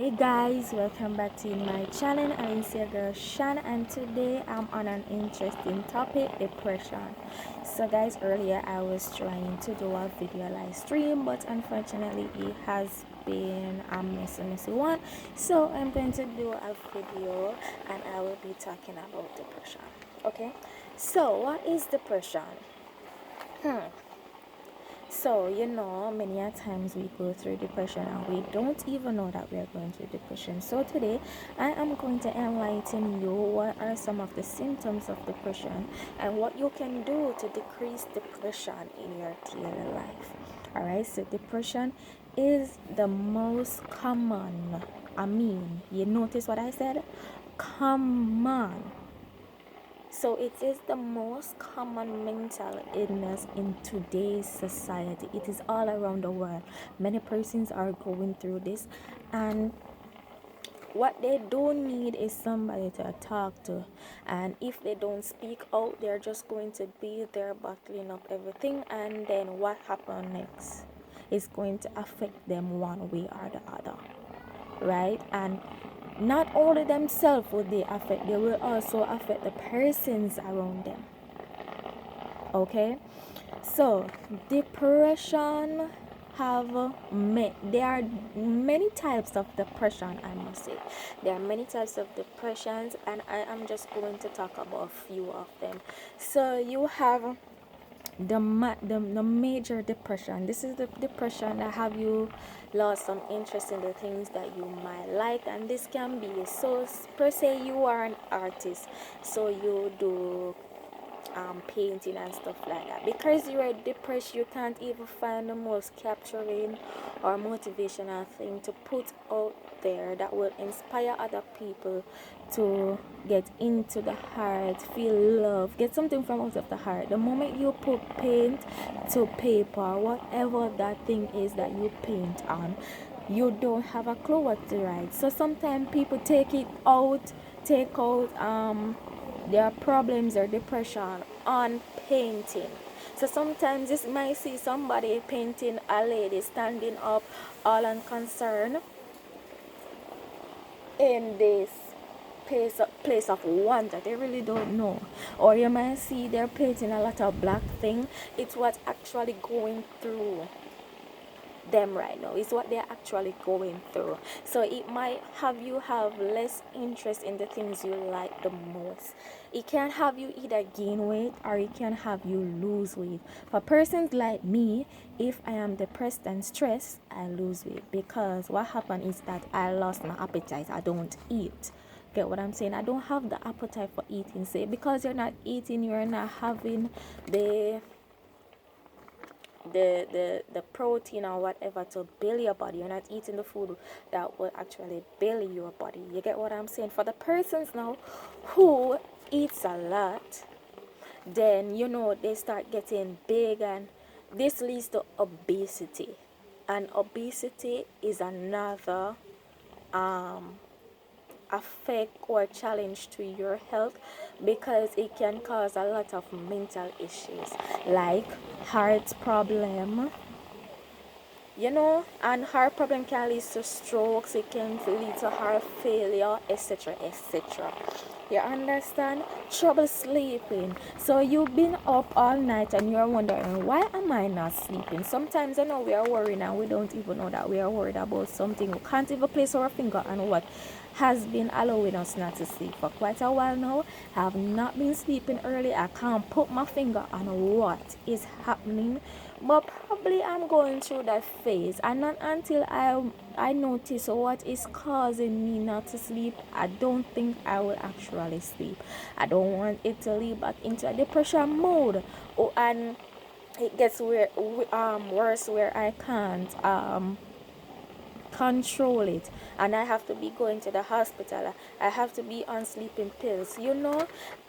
Hey guys, welcome back to my channel. I'm your girl Shan, and today I'm on an interesting topic, depression. So guys, earlier I was trying to do a video live stream, but unfortunately it has been a messy one. So I'm going to do a video and I will be talking about depression. Okay, so what is depression? So, many a times we go through depression and we don't even know that we are going through depression. So, today I am going to enlighten you what are some of the symptoms of depression and what you can do to decrease depression in your daily life. Alright, so depression is the most common. You notice what I said? Common. So it is the most common mental illness in today's society. It is all around the world. Many persons are going through this, and what they don't need is somebody to talk to. And if they don't speak out, they're just going to be there bottling up everything, and then what happens next is going to affect them one way or the other, right? And not only themselves will they affect, they will also affect the persons around them. Okay, so depression there are many types of depression. I must say there are many types of depressions, and I am just going to talk about a few of them. So you have the major depression. This is the depression that have you lost some interest in the things that you might like, and this can be, so per se you are an artist, so you do painting and stuff like that. Because you are depressed, you can't even find the most capturing or motivational thing to put out there that will inspire other people to get into the heart, feel love, get something from out of the heart. The moment you put paint to paper, whatever that thing is that you paint on, you don't have a clue what to write. So sometimes people take out their problems or depression on painting. So sometimes you might see somebody painting a lady standing up all unconcerned in this place of wonder. They really don't know. Or you might see they're painting a lot of black thing. It's what's actually going through them right now. Is what they're actually going through. So it might have you have less interest in the things you like the most. It can have you either gain weight or it can have you lose weight. For persons like me, if I am depressed and stressed, I lose weight, because what happened is that I lost my appetite. I don't eat. Get what I'm saying? I don't have the appetite for eating. Say, because you're not eating, you're not having the the protein or whatever to build your body. You're not eating the food that will actually build your body. You get what I'm saying? For the persons now who eats a lot, then they start getting big, and this leads to obesity. And obesity is another affect or challenge to your health, because it can cause a lot of mental issues like heart problem, and heart problem can lead to strokes, it can lead to heart failure, etc., etc. You understand? Trouble sleeping. So you've been up all night and you're wondering, why am I not sleeping? Sometimes I know we are worried and we don't even know that we are worried about something. We can't even place our finger on what has been allowing us not to sleep for quite a while now. I have not been sleeping early. I can't put my finger on what is happening, but probably I'm going through that phase, and not until I notice what is causing me not to sleep, I don't think I will actually sleep. I don't want it to lead back into a depression mode. And it gets worse where I can't control it, and I have to be going to the hospital. I have to be on sleeping pills,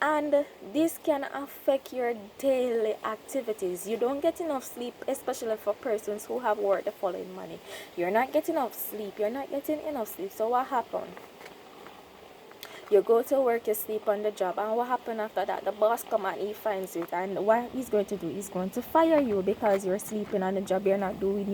and this can affect your daily activities. You don't get enough sleep, especially for persons who have worked the following money. You're not getting enough sleep. So what happened? You go to work, you sleep on the job, and what happened after that? The boss come and he finds it, and what he's going to do, he's going to fire you because you're sleeping on the job. You're not doing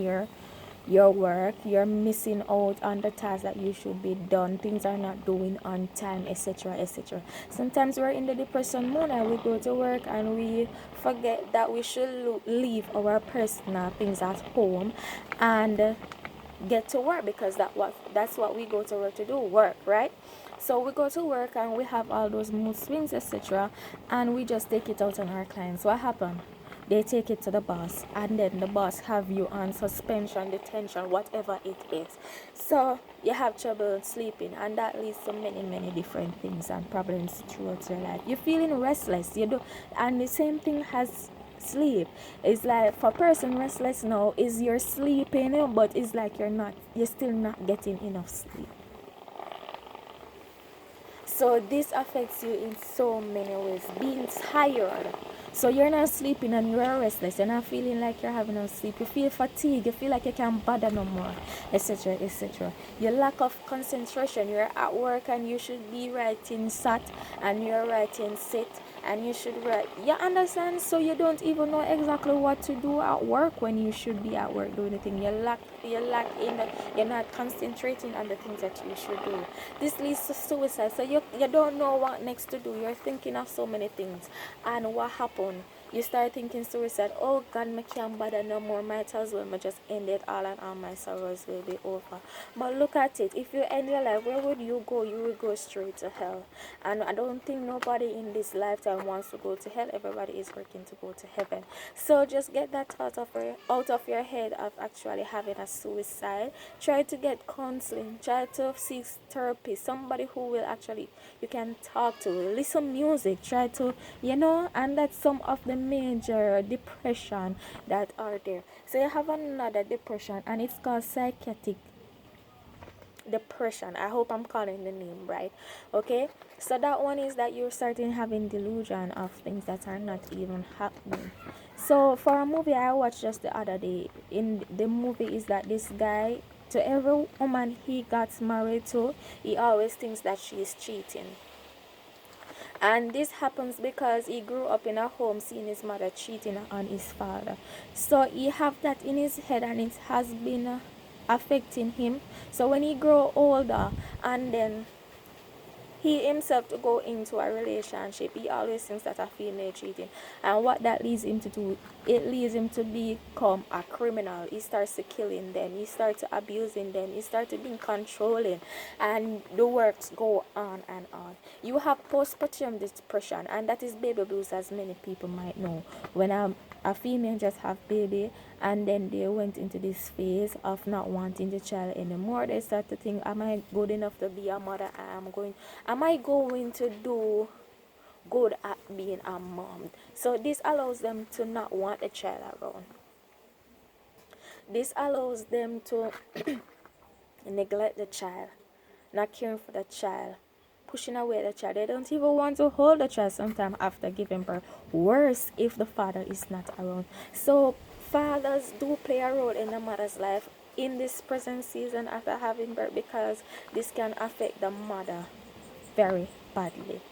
your work, you're missing out on the tasks that you should be done, things are not doing on time, etc., etc. Sometimes we're in the depression mode and we go to work and we forget that we should leave our personal things at home and get to work, because that's what we go to work to do, work, right? So we go to work and we have all those mood swings, etc., and we just take it out on our clients. What happened? They take it to the boss, and then the boss have you on suspension, detention, whatever it is. So you have trouble sleeping, and that leads to many different things and problems throughout your life. You're feeling restless, you do, and the same thing has sleep. It's like, for person restless now is you're sleeping, but it's like you're still not getting enough sleep. So this affects you in so many ways. Being tired. So you're not sleeping and you're restless. You're not feeling like you're having no sleep. You feel fatigued. You feel like you can't bother no more, etc., etc. Your lack of concentration. You're at work and you should be writing sat and you're writing sit and you should write. You understand? So you don't even know exactly what to do at work when you should be at work doing the thing. You're not concentrating on the things that you should do. This leads to suicide. So you don't know what next to do. You're thinking of so many things. And what happened? You start thinking suicide. Oh God, I can't bother no more. Might as well I just end it all and all my sorrows will be over. But look at it. If you end your life, where would you go? You would go straight to hell. And I don't think nobody in this lifetime wants to go to hell. Everybody is working to go to heaven. So just get that thought out of your head of actually having a suicide. Try to get counseling. Try to seek therapy. Somebody who will actually you can talk to. Listen music. Try to, and that's some of the major depression that are there. So you have another depression, and it's called psychiatric depression. I hope I'm calling the name right. Okay, so that one is that you're starting having delusion of things that are not even happening. So for a movie I watched just the other day, in the movie is that this guy, to every woman he got married to, he always thinks that she is cheating. And this happens because he grew up in a home seeing his mother cheating on his father. So he have that in his head, and it has been affecting him. So when he grow older and then he himself to go into a relationship, he always thinks that a female cheating, and what that leads him to do, it leads him to become a criminal. He starts to killing them, he starts to abusing them, he starts to being controlling, and the works go on and on. You have postpartum depression, and that is baby blues, as many people might know. When a female just have baby and then they went into this phase of not wanting the child anymore, they start to think, am I good enough to be a mother? Am I going to do good at being a mom? So this allows them to not want the child around. This allows them to neglect the child, not caring for the child, pushing away the child. They don't even want to hold the child sometimes after giving birth. Worse if the father is not around. So fathers do play a role in the mother's life in this present season after having birth, because this can affect the mother very badly.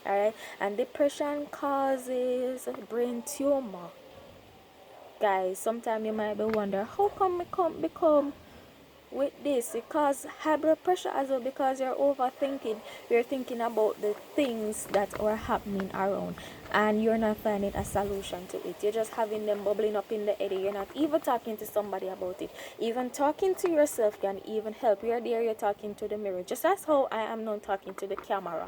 Alright, and depression causes brain tumor. Guys, sometimes you might be wondering, how come I can't become with this? Because high blood pressure as well, because you're overthinking. You're thinking about the things that are happening around, and you're not finding a solution to it. You're just having them bubbling up in the head. You're not even talking to somebody about it. Even talking to yourself can even help. You're there, you're talking to the mirror, just as how I am now talking to the camera,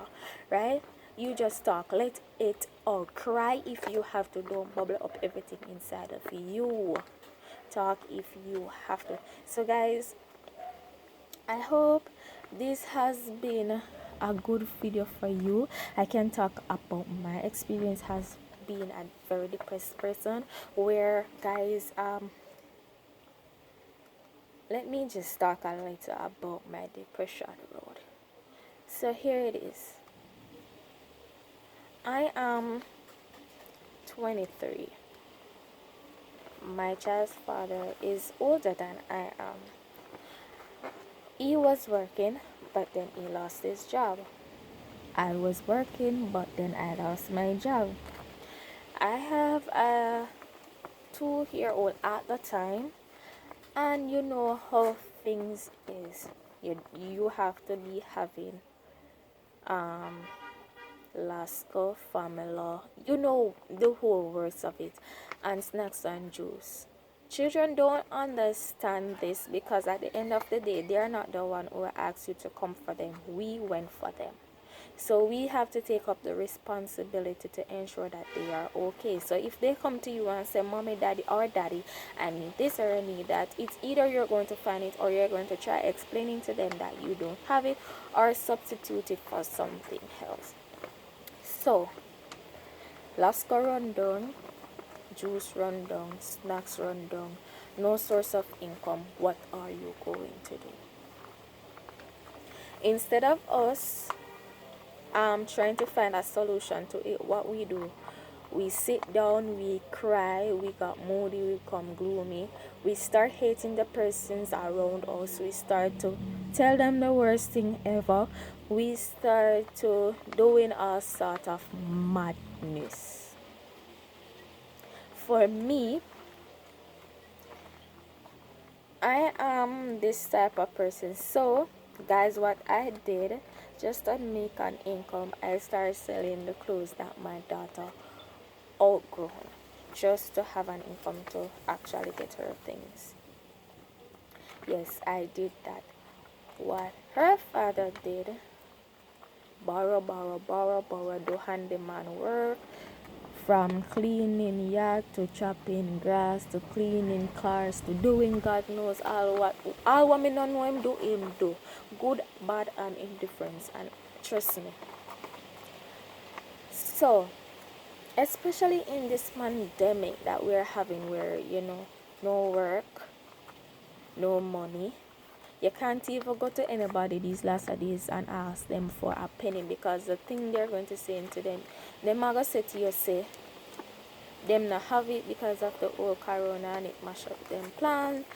right? You just talk, let it out. Cry if you have to. Don't bubble up everything inside of you. Talk if you have to. So guys, I hope this has been a good video for you. I can talk about my experience has been a very depressed person, where guys, let me just talk a little about my depression road. So here it is. I am 23. My child's father is older than I am. He was working, but then he lost his job. I was working, but then I lost my job. I have a 2-year-old at the time, And you know how things is. You have to be having um Lasco, Famila, you know the whole works of it, and snacks and juice. Children don't understand this because at the end of the day, they are not the one who asked you to come for them. We went for them. So we have to take up the responsibility to ensure that they are okay. So if they come to you and say, Mommy, Daddy, or Daddy, I need this or I need that, it's either you're going to find it or you're going to try explaining to them that you don't have it or substitute it for something else. So, Lasco rundown, juice rundown, snacks rundown, no source of income. What are you going to do? Instead of us trying to find a solution to it, what we do, we sit down, we cry, we got moody, we become gloomy, we start hating the persons around us, we start to tell them the worst thing ever, we start to doing all sort of madness. For me, I am this type of person. So, guys, what I did just to make an income, I started selling the clothes that my daughter outgrown, just to have an income to actually get her things. Yes, I did that. What her father did, borrow, borrow, borrow, borrow, do handyman work, from cleaning yard to chopping grass to cleaning cars to doing God knows all what me don't know him do. Good, bad and indifference, and trust me. So especially in this pandemic that we're having where no work, no money. You can't even go to anybody these last days and ask them for a penny because the thing they're going to say to them are going to say to you, say, them not have it because of the old corona and it mash up them plans.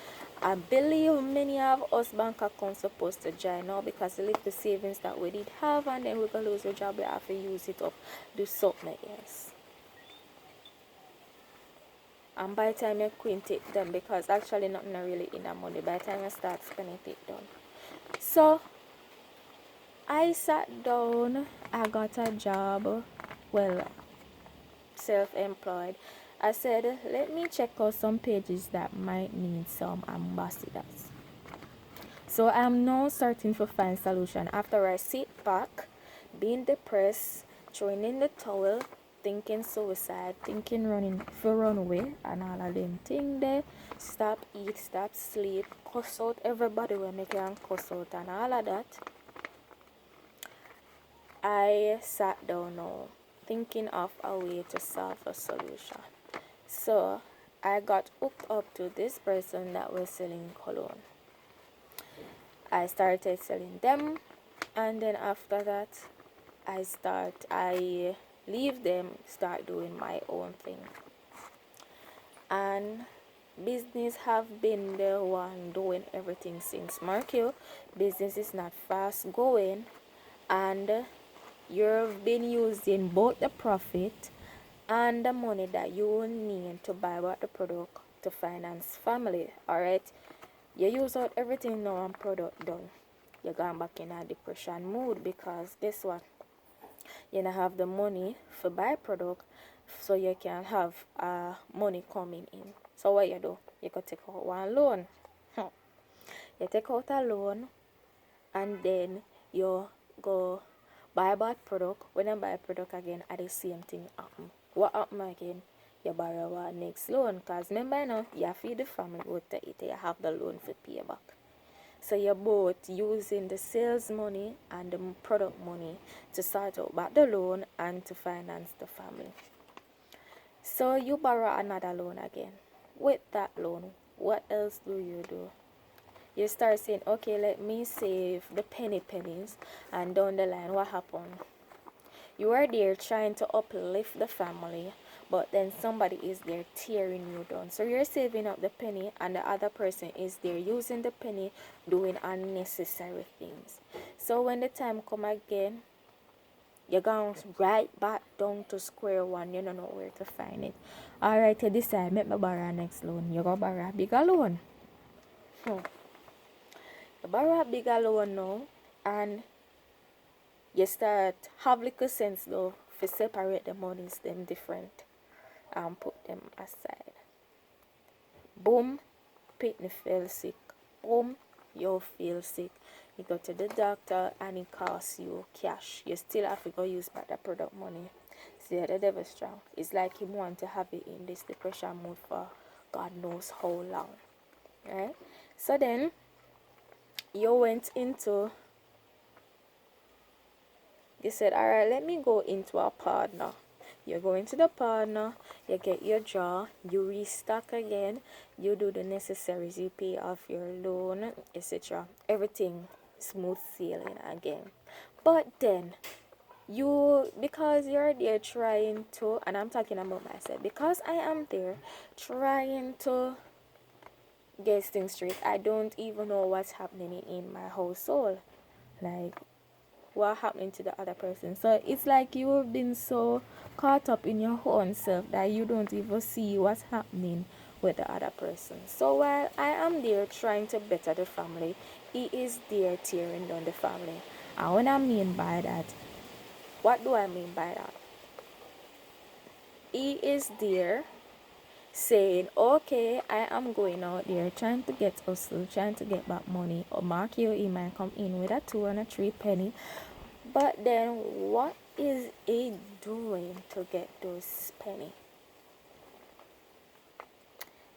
I believe many of us bank accounts supposed to join now because the little savings that we did have and then we're gonna lose our job, we have to use it up, do something else. And by the time you quit it done, because actually nothing really in that money, by the time you start spending it done. So I sat down, I got a job, well, self-employed. I said, let me check out some pages that might need some ambassadors. So I'm now starting to find solution after I sit back, being depressed, throwing in the towel, thinking suicide, thinking running for run away, and all of them thing there. Stop eat, stop sleep, cuss out everybody when they can cuss out and all of that. I sat down now, thinking of a way to solve a solution. So I got hooked up to this person that was selling cologne. I started selling them, and then after that I leave them, start doing my own thing. And business have been the one doing everything since Markio. Business is not fast going, and you've been using both the profit and the money that you need to buy what the product to finance family. Alright, you use out everything now and product done. You're going back in a depression mood because guess what? You don't have the money for buy product, so you can have money coming in. So what you do? You could take out one loan. You take out a loan and then you go buy bad product. When you buy product again, at the same thing happen. What happen again? You borrow a next loan, because remember now, you feed the family with it, you have the loan for pay back. So you're both using the sales money and the product money to start out back the loan and to finance the family. So you borrow another loan again. With that loan, what else do? You start saying, okay, let me save the pennies, and down the line, what happened? You are there trying to uplift the family, but then somebody is there tearing you down. So you're saving up the penny and the other person is there using the penny, doing unnecessary things. So when the time come again, you're going right back down to square one. You don't know where to find it. Alright, you decide, make me borrow next loan. You go borrow a bigger loan. Hmm. You borrow a bigger loan now, and you start have little sense though to separate the monies them different and put them aside. Boom, Pitney fell sick. Boom, you feel sick. You go to the doctor and it costs you cash. You still have to go use back the product money. See, the devil strong. It's like him want to have it in this depression mood for God knows how long. Right? So then you went into, you said, alright, let me go into a partner. You go into the partner, you get your draw, you restock again, you do the necessaries, you pay off your loan, etc. Everything smooth sailing again. But then because you're there trying to, and I'm talking about myself, because I am there trying to get things straight, I don't even know what's happening in my household. Like, what happening to the other person. So it's like you've been so caught up in your own self that you don't even see what's happening with the other person. So while I am there trying to better the family, he is there tearing down the family. And what I mean by that, what do I mean by that? He is there saying, okay, I am going out there trying to get hustle, trying to get back money. Or mark you, he might come in with a 2 and a 3 penny. But then what is he doing to get those penny?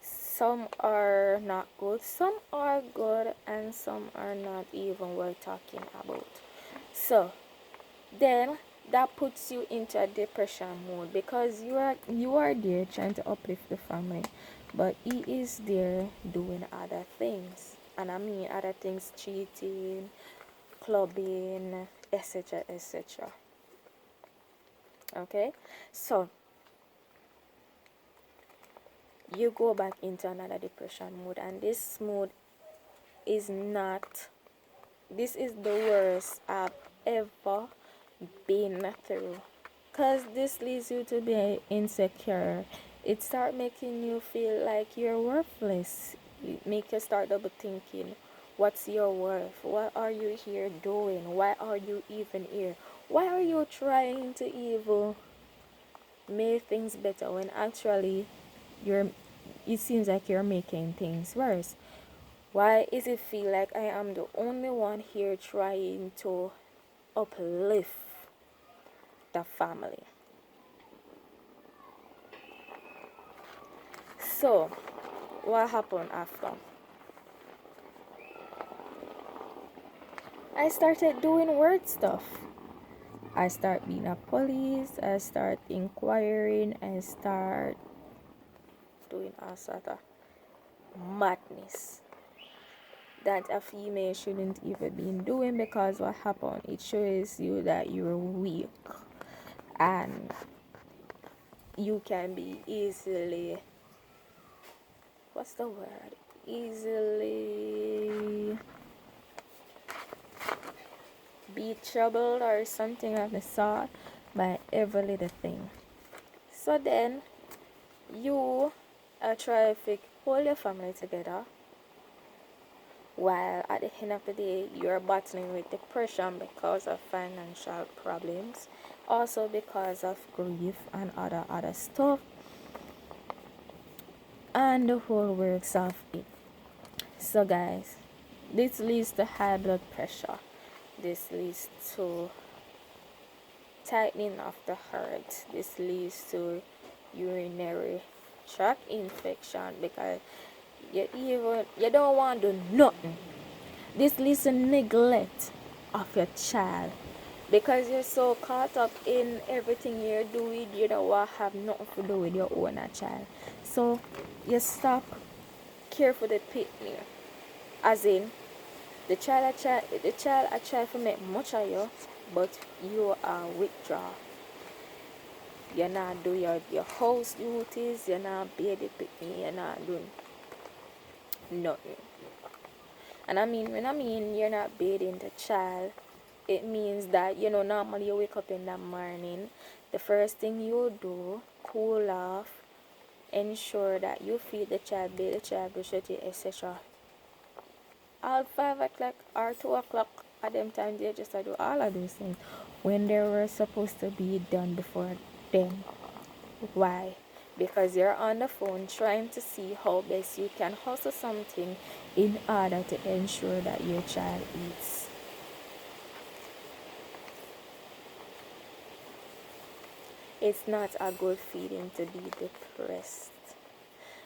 Some are not good, some are good, and some are not even worth talking about. So then that puts you into a depression mode because you are there trying to uplift the family, but he is there doing other things. And I mean other things, cheating, clubbing, etc., etc. Okay, so you go back into another depression mode, and this mood is not, this is the worst I've ever been through, because this leads you to be insecure. It start making you feel like you're worthless. It make you start double thinking, what's your worth? What are you here doing? Why are you even here? Why are you trying to even make things better when actually you're, it seems like you're making things worse? Why is it feel like I am the only one here trying to uplift the family? So what happened after? I started doing weird stuff. I start being a police, I start inquiring, I start doing all sort of madness that a female shouldn't even be doing, because what happened, it shows you that you're weak and you can be easily, what's the word, easily be troubled or something of the sort by every little thing. So then you are trying to hold your family together, while at the end of the day you're battling with depression because of financial problems, also because of grief and other stuff, and the whole works of it. So guys, this leads to high blood pressure, this leads to tightening of the heart, this leads to urinary tract infection, because you don't want to do nothing. This leads to neglect of your child, because you're so caught up in everything you're doing, you don't want to have nothing to do with your own child. So you stop care for the pitney, as in the child a try to make much of you, but you are withdraw. You're not do your house duties, you're not bathe the pitney, you're not doing nothing. And when I mean you're not bathing the child, it means that, normally you wake up in the morning, the first thing you do, cool off, ensure that you feed the child, bathe the child, brush your teeth, etc. all 5 o'clock or 2 o'clock at them time they just do all of those things when they were supposed to be done before them. Why? Because you're on the phone trying to see how best you can hustle something in order to ensure that your child eats. It's not a good feeling to be depressed.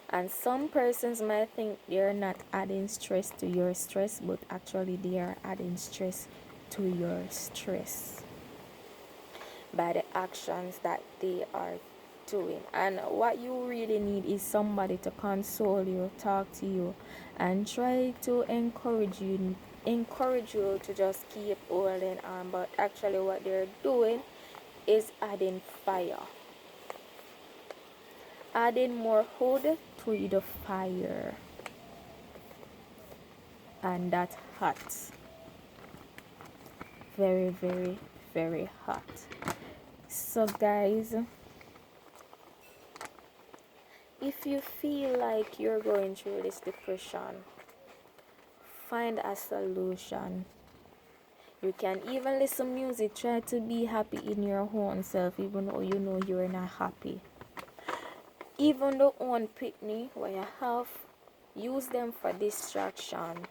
And some persons might think they're not adding stress to your stress, but actually they are adding stress to your stress by the actions that they are doing. And what you really need is somebody to console you, talk to you, and try to encourage you to just keep holding on. But actually what they're doing is adding fire, adding more wood to the fire, and that's hot, very very very hot. So guys, if you feel like you're going through this depression, find a solution. You can even listen music, try to be happy in your own self even though you know you're not happy. Even the own picnic where you have, use them for distraction.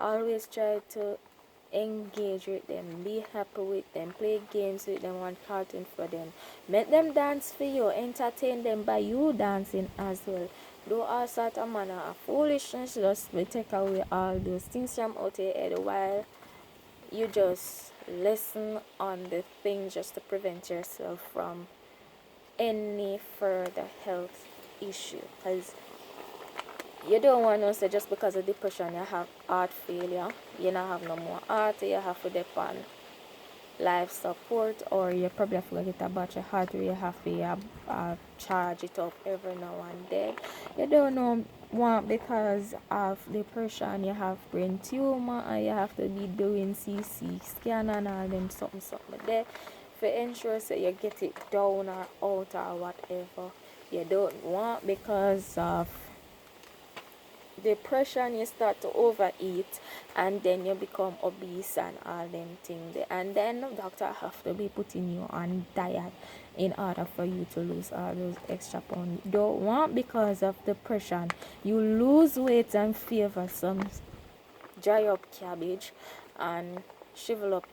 Always try to engage with them, be happy with them, play games with them, and cartoon for them. Make them dance for you, entertain them by you dancing as well. Do all sort of manner of foolishness, just to take away all those things from out your head while you just listen on the things just to prevent yourself from any further health issue. Because you don't want to say just because of depression you have heart failure, you don't have no more heart, you have to depend life support, or you probably have to get a battery heart where you have to charge it up every now and then. You don't know want because of depression you have brain tumor and you have to be doing CC scan and all them something there for ensure so you get it down or out or whatever. You don't want because of depression you start to overeat and then you become obese and all them things, and then the doctor have to be putting you on diet in order for you to lose all those extra pounds. You don't want because of depression you lose weight and favor some dry up cabbage and shrivel up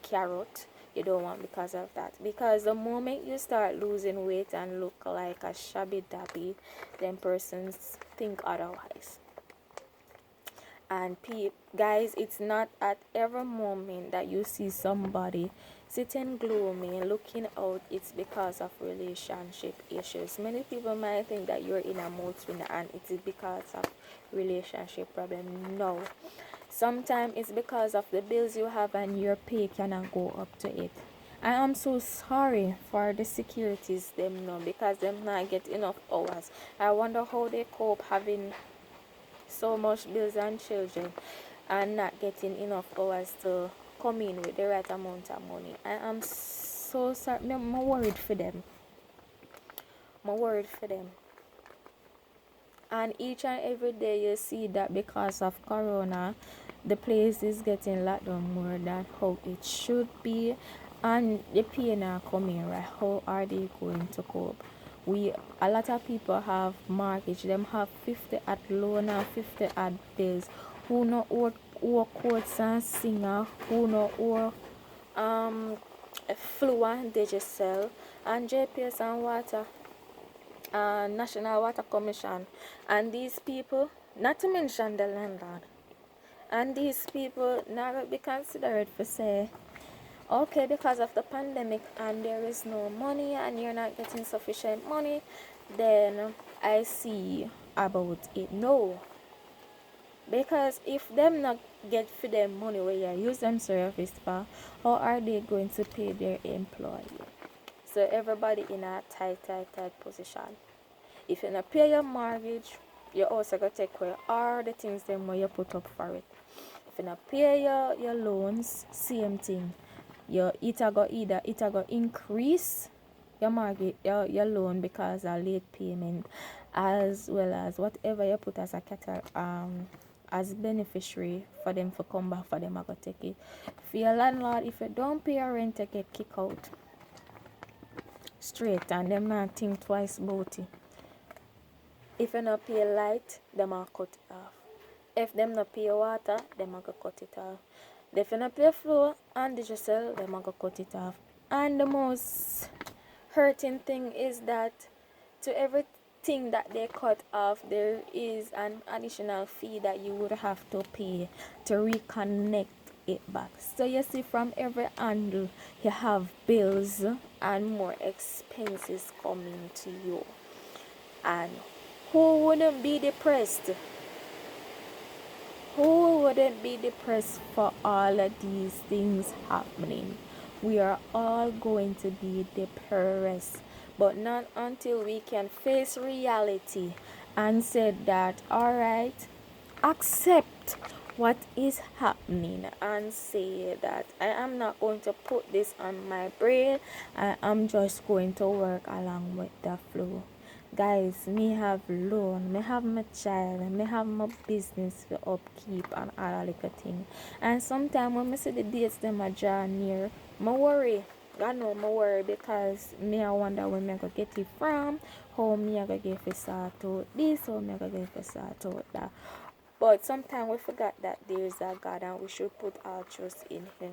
carrot. You don't want because of that, because the moment you start losing weight and look like a shabby dabby, then persons think otherwise. And guys, it's not at every moment that you see somebody sitting gloomy looking out, it's because of relationship issues. Many people might think that you're in a mood swing and it is because of relationship problem. No, sometimes it's because of the bills you have and your pay cannot go up to it. I am so sorry for the securities them now because them not get enough hours. I wonder how they cope having so much bills and children and not getting enough hours to come in with the right amount of money. I am so sorry. I'm worried for them. I'm worried for them. And each and every day you see that because of corona the place is getting locked down more than how it should be, and the pay not coming right. How are they going to cope? A lot of people have mortgage, them have 50 at loan and 50 at bills. Who know owe quotes and singer, who know owe fluent digital and JPS and water, National Water Commission, and these people, not to mention the landlord, and these people now be considered for say, okay, because of the pandemic and there is no money and you're not getting sufficient money, then I see about it. No, because if them not get for them money where you use them service for, how are they going to pay their employee? So everybody in a tight position. If you not pay your mortgage, you also got to take away all the things them where you put up for it. If you not pay your loans, same thing. It go increase your mortgage, your loan because of late payment, as well as whatever you put as a as beneficiary for them for come back for them I go take it. For your landlord, if you don't pay your rent, you get kicked out straight and them not think twice about it. If you not pay light, them will cut it off. If them not pay water, them will cut it off. If you not pay floor and digital, them will cut it off. And the most hurting thing is that to everything that they cut off, there is an additional fee that you would have to pay to reconnect it back. So you see, from every angle, you have bills and more expenses coming to you. And who wouldn't be depressed? Who wouldn't be depressed for all of these things happening? We are all going to be depressed, but not until we can face reality and say that, all right, accept what is happening and say that I am not going to put this on my brain. I am just going to work along with the flow. Guys, me have loan, me have my child, me have my business to upkeep and all that little thing. And sometimes when I see the dates them a draw near, me worry. I know me worry because me I wonder where me I go get it from, how me I go get to sort out this, how me I go get to sort out that. But sometimes we forget that there is a God and we should put our trust in Him.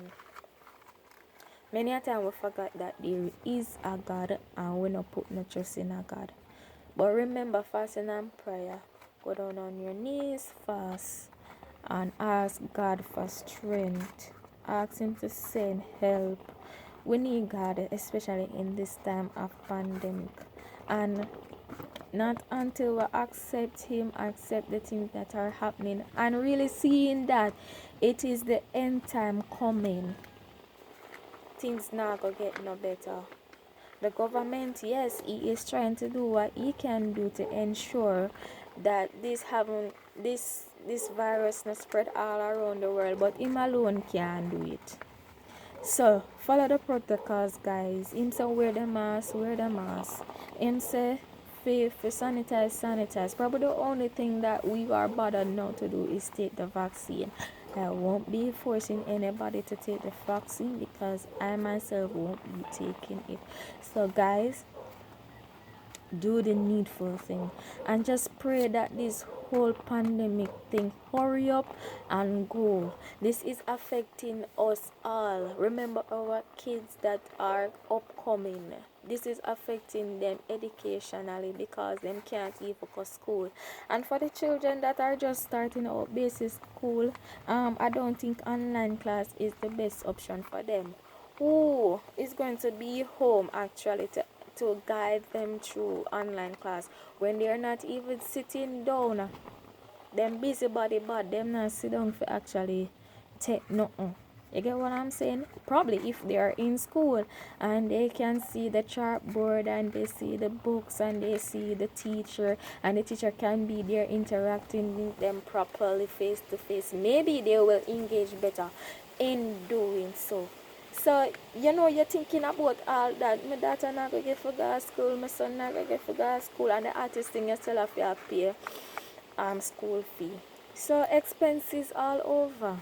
Many a time we forget that there is a God and we not put no trust in a God. But remember, fasting and prayer. Go down on your knees, fast, and ask God for strength. Ask Him to send help. We need God, especially in this time of pandemic. And not until we accept Him, accept the things that are happening, and really seeing that it is the end time coming, things not gonna get no better. The government, yes, he is trying to do what he can do to ensure that this virus not spread all around the world, but him alone can't do it. So follow the protocols, guys. Him say wear the mask, wear the mask. Him say for sanitize. Probably the only thing that we are bothered now to do is take the vaccine. I won't be forcing anybody to take the vaccine because I myself won't be taking it. So guys, do the needful thing and just pray that this whole pandemic thing hurry up and go. This is affecting us all. Remember our kids that are upcoming, this is affecting them educationally because them can't even go to school. And for the children that are just starting out basic school, I don't think online class is the best option for them. Who is going to be home actually to guide them through online class when they're not even sitting down? Them busybody but them not sit down for actually take nothing. You get what I'm saying? Probably if they are in school and they can see the chalkboard and they see the books and they see the teacher and the teacher can be there interacting with them properly face to face, maybe they will engage better in doing so. So, you're thinking about all that. My daughter not going to get for go to school, my son not going to get for go to school, and the artist thing you still have to pay school fee. So, expenses all over.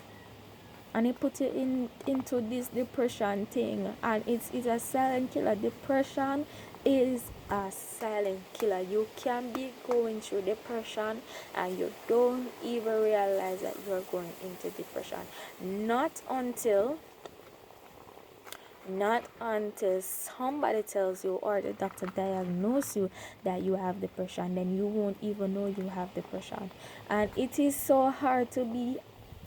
And it put you into this depression thing. And it's a silent killer. Depression is a silent killer. You can be going through depression and you don't even realize that you're going into depression. Not until somebody tells you or the doctor diagnoses you that you have depression, then you won't even know you have depression. And it is so hard to be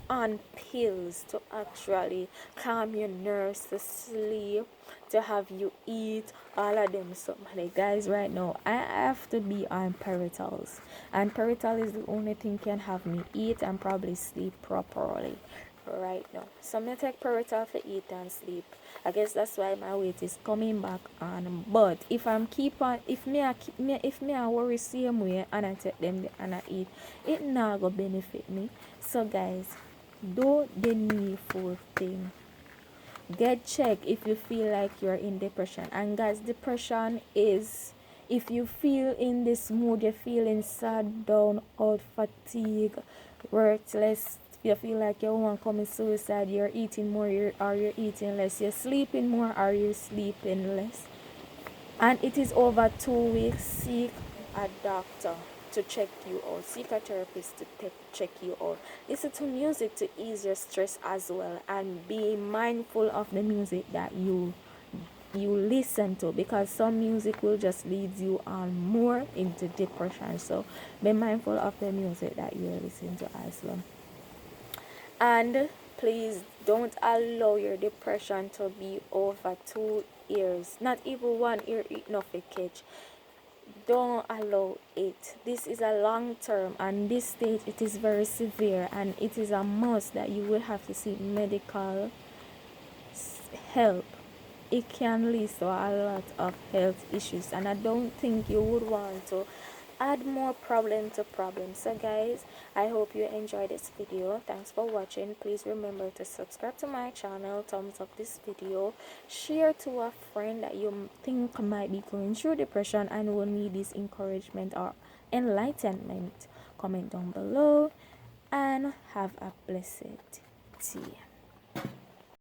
on pills to actually calm your nerves, to sleep, to have you eat, all of them. So many guys right now, I have to be on paritals, and parital is the only thing can have me eat and probably sleep properly right now. So I'm gonna take Pirital for eat and sleep. I guess that's why my weight is coming back on. But if I'm keep on, if me I worry same way and I take them and I eat, it not gonna benefit me. So guys, do the needful thing. Get checked if you feel like you're in depression. And guys, depression is If you feel in this mood, you're feeling sad, down, out, fatigue, worthless, you feel like you want to commit suicide, you're eating more or you're eating less, you're sleeping more or you're sleeping less, and it is over 2 weeks, seek a doctor to check you out. Seek a therapist to check you out. Listen to music to ease your stress as well, and be mindful of the music that you listen to, because some music will just lead you on more into depression. So be mindful of the music that you listen to as well. And please don't allow your depression to be over 2 years, not even 1 year enough to catch. Don't allow it. This is a long term, and this stage it is very severe, and it is a must that you will have to seek medical help. It can lead to a lot of health issues, and I don't think you would want to add more problem to problem. So guys, I hope you enjoyed this video. Thanks for watching. Please remember to subscribe to my channel, thumbs up this video, share to a friend that you think might be going through depression and will need this encouragement or enlightenment. Comment down below, and have a blessed day.